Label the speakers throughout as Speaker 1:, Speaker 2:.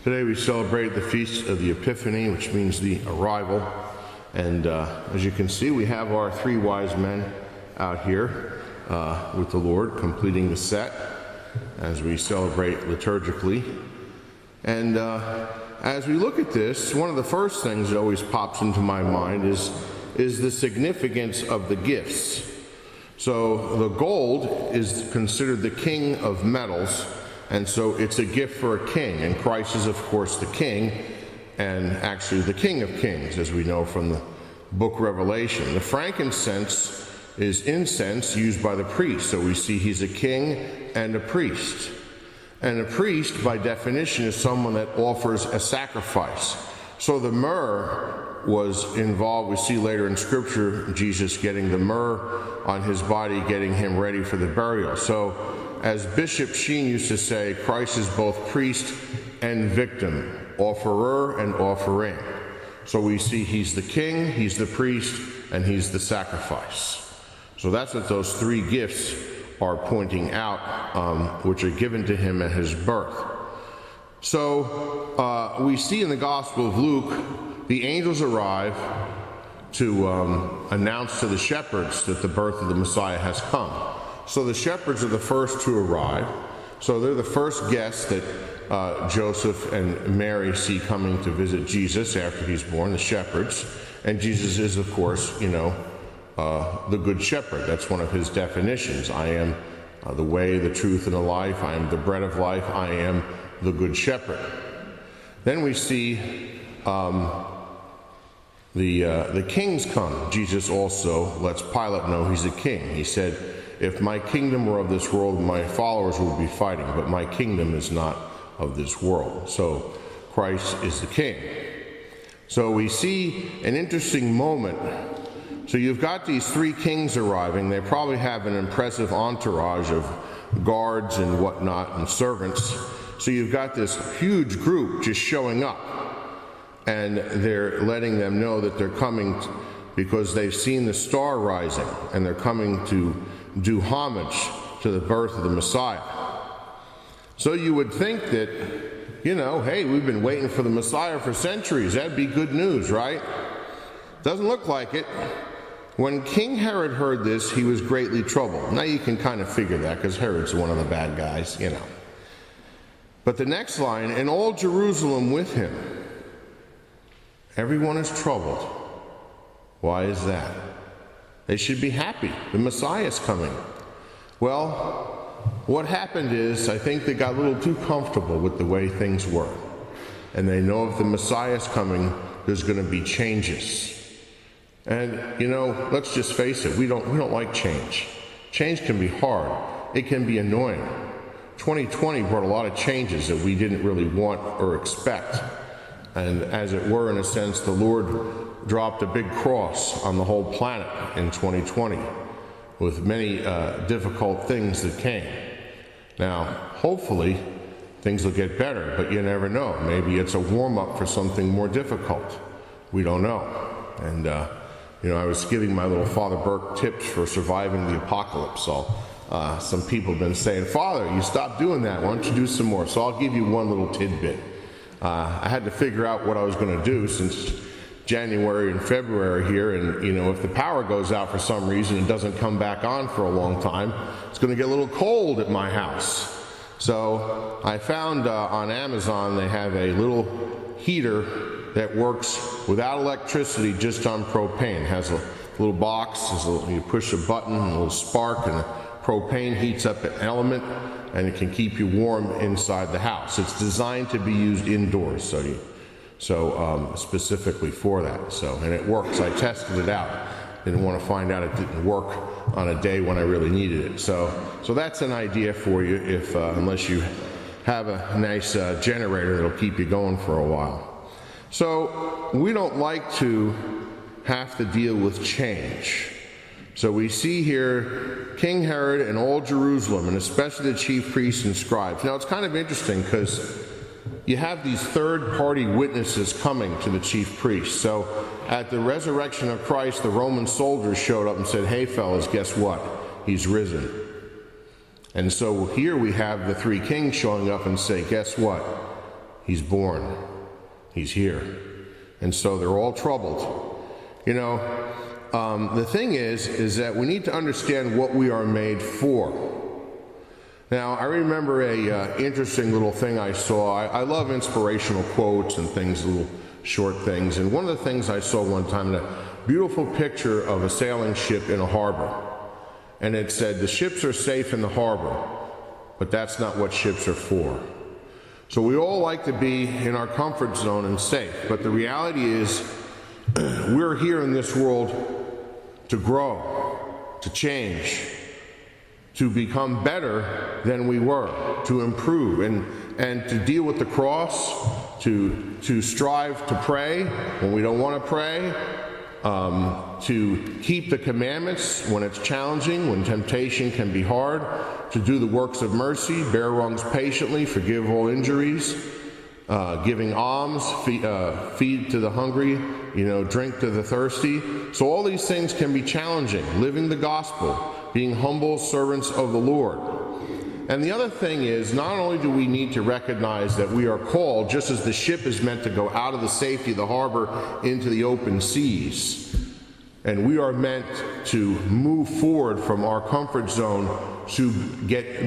Speaker 1: Today we celebrate the Feast of the Epiphany, which means the arrival. And as you can see, we have our three wise men out here with the Lord, completing the set as we celebrate liturgically. And as we look at this, one of the first things that always pops into my mind is the significance of the gifts. So the gold is considered the king of metals, and so it's a gift for a king, and Christ is, of course, the king, and actually the King of Kings, as we know from the book Revelation. The frankincense is incense used by the priest, so we see he's a king and a priest. And a priest, by definition, is someone that offers a sacrifice. So the myrrh was involved. We see later in Scripture Jesus getting the myrrh on his body, getting him ready for the burial. So as Bishop Sheen used to say, Christ is both priest and victim, offerer and offering. So we see he's the king, he's the priest, and he's the sacrifice. So that's what those three gifts are pointing out, which are given to him at his birth. So we see in the Gospel of Luke, the angels arrive to announce to the shepherds that the birth of the Messiah has come. So the shepherds are the first to arrive. So they're the first guests that Joseph and Mary see coming to visit Jesus after he's born, the shepherds. And Jesus is, of course, the good shepherd. That's one of his definitions. I am the way, the truth, and the life. I am the bread of life. I am the good shepherd. Then we see the kings come. Jesus also lets Pilate know he's a king. He said, if my kingdom were of this world, my followers would be fighting, but my kingdom is not of this world. So Christ is the king. So we see an interesting moment. So you've got these three kings arriving. They probably have an impressive entourage of guards and whatnot and servants. So you've got this huge group just showing up, and they're letting them know that they're coming because they've seen the star rising, and they're coming to do homage to the birth of the Messiah. So you would think that, hey, we've been waiting for the Messiah for centuries. That'd be good news, right? Doesn't look like it. When King Herod heard this, he was greatly troubled. Now you can kind of figure that because Herod's one of the bad guys, But the next line, and all Jerusalem with him. Everyone is troubled. Why is that? They should be happy. The Messiah is coming. Well, what happened is, I think they got a little too comfortable with the way things were. And they know if the Messiah is coming, there's going to be changes. And, let's just face it, we don't like change. Change can be hard. It can be annoying. 2020 brought a lot of changes that we didn't really want or expect. And as it were, in a sense, the Lord dropped a big cross on the whole planet in 2020 with many difficult things that came. Now, hopefully, things will get better, but you never know. Maybe it's a warm-up for something more difficult. We don't know. And, I was giving my little Father Burke tips for surviving the apocalypse. So some people have been saying, Father, you stopped doing that. Why don't you do some more? So I'll give you one little tidbit. I had to figure out what I was going to do since January and February here, and if the power goes out for some reason and doesn't come back on for a long time, it's going to get a little cold at my house. So I found on Amazon they have a little heater that works without electricity, just on propane. It has a little box, you push a button, a little spark, and the propane heats up an element, and it can keep you warm inside the house. It's designed to be used indoors, so specifically for that. And it works. I tested it out. Didn't want to find out it didn't work on a day when I really needed it. So that's an idea for you if unless you have a nice generator that'll keep you going for a while. So we don't like to have to deal with change. So we see here King Herod and all Jerusalem, and especially the chief priests and scribes. Now it's kind of interesting because you have these third-party witnesses coming to the chief priests. So at the resurrection of Christ, the Roman soldiers showed up and said, hey fellas, guess what? He's risen. And so here we have the three kings showing up and say, guess what? He's born. He's here. And so they're all troubled. You know, the thing is that we need to understand what we are made for. Now, I remember a interesting little thing I saw. I love inspirational quotes and things, little short things. And one of the things I saw one time, a beautiful picture of a sailing ship in a harbor. And it said, the ships are safe in the harbor, but that's not what ships are for. So we all like to be in our comfort zone and safe. But the reality is, we're here in this world to grow, to change, to become better than we were, to improve, and to deal with the cross, to strive to pray when we don't want to pray, to keep the commandments when it's challenging, when temptation can be hard, to do the works of mercy, bear wrongs patiently, forgive all injuries, giving alms, feed to the hungry, drink to the thirsty. So all these things can be challenging. Living the gospel, being humble servants of the Lord. And the other thing is, not only do we need to recognize that we are called, just as the ship is meant to go out of the safety of the harbor into the open seas, and we are meant to move forward from our comfort zone to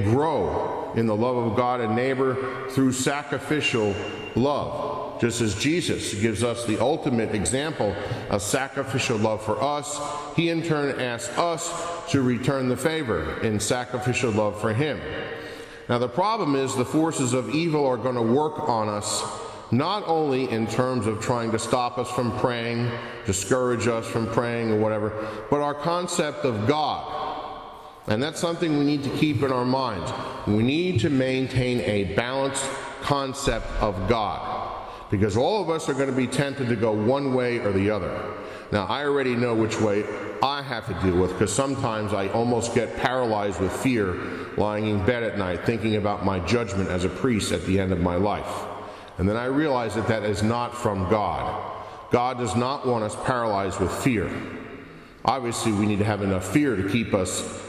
Speaker 1: grow in the love of God and neighbor through sacrificial love. Just as Jesus gives us the ultimate example of sacrificial love for us, he in turn asks us to return the favor in sacrificial love for him. Now the problem is the forces of evil are going to work on us, not only in terms of trying to stop us from praying, discourage us from praying or whatever, but our concept of God. And that's something we need to keep in our minds. We need to maintain a balanced concept of God, because all of us are going to be tempted to go one way or the other. Now, I already know which way I have to deal with, because sometimes I almost get paralyzed with fear lying in bed at night thinking about my judgment as a priest at the end of my life. And then I realize that that is not from God. God does not want us paralyzed with fear. Obviously, we need to have enough fear to keep us,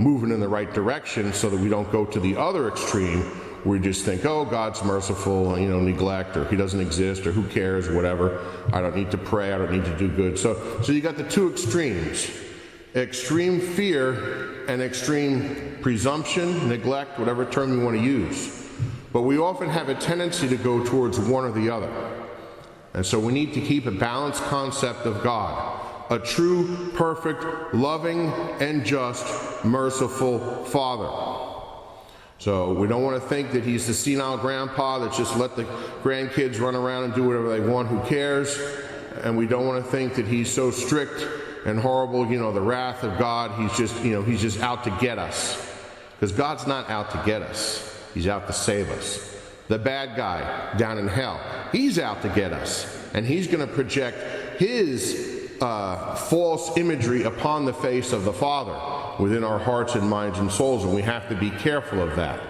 Speaker 1: moving in the right direction so that we don't go to the other extreme where we just think, oh, God's merciful, neglect, or he doesn't exist, or who cares, whatever. I don't need to pray, I don't need to do good. So you got the two extremes. Extreme fear and extreme presumption, neglect, whatever term you want to use. But we often have a tendency to go towards one or the other. And so we need to keep a balanced concept of God. A true, perfect, loving, and just, merciful Father. So we don't want to think that he's the senile grandpa that just let the grandkids run around and do whatever they want, who cares? And we don't want to think that he's so strict and horrible, the wrath of God, he's just out to get us. Because God's not out to get us. He's out to save us. The bad guy down in hell, he's out to get us. And he's going to project his false imagery upon the face of the Father within our hearts and minds and souls, and we have to be careful of that.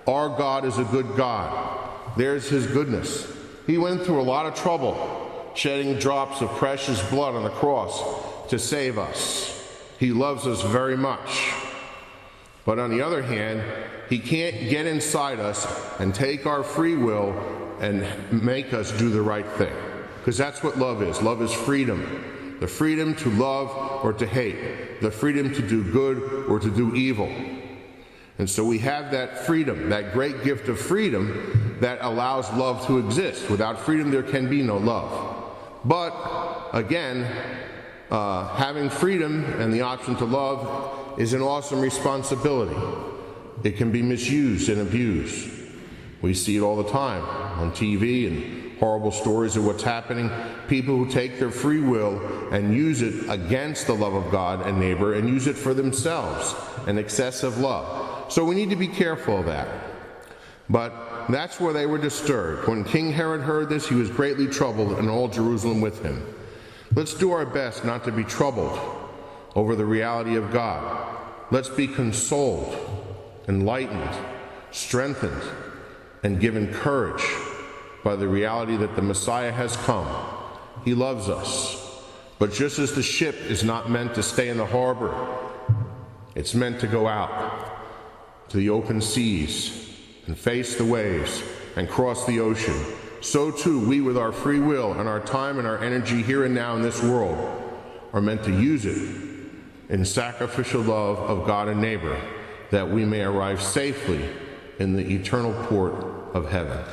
Speaker 1: Our God is a good God. There's his goodness. He went through a lot of trouble, shedding drops of precious blood on the cross to save us. He loves us very much. But on the other hand, he can't get inside us and take our free will and make us do the right thing. Because that's what love is. Love is freedom. The freedom to love or to hate. The freedom to do good or to do evil. And so we have that freedom, that great gift of freedom that allows love to exist. Without freedom, there can be no love. But, again, having freedom and the option to love is an awesome responsibility. It can be misused and abused. We see it all the time on TV and horrible stories of what's happening. People who take their free will and use it against the love of God and neighbor and use it for themselves, an excessive love. So we need to be careful of that. But that's where they were disturbed. When King Herod heard this, he was greatly troubled, and all Jerusalem with him. Let's do our best not to be troubled over the reality of God. Let's be consoled, enlightened, strengthened, and given courage by the reality that the Messiah has come. He loves us. But just as the ship is not meant to stay in the harbor, it's meant to go out to the open seas and face the waves and cross the ocean, so too we with our free will and our time and our energy here and now in this world are meant to use it in sacrificial love of God and neighbor, that we may arrive safely in the eternal port of heaven.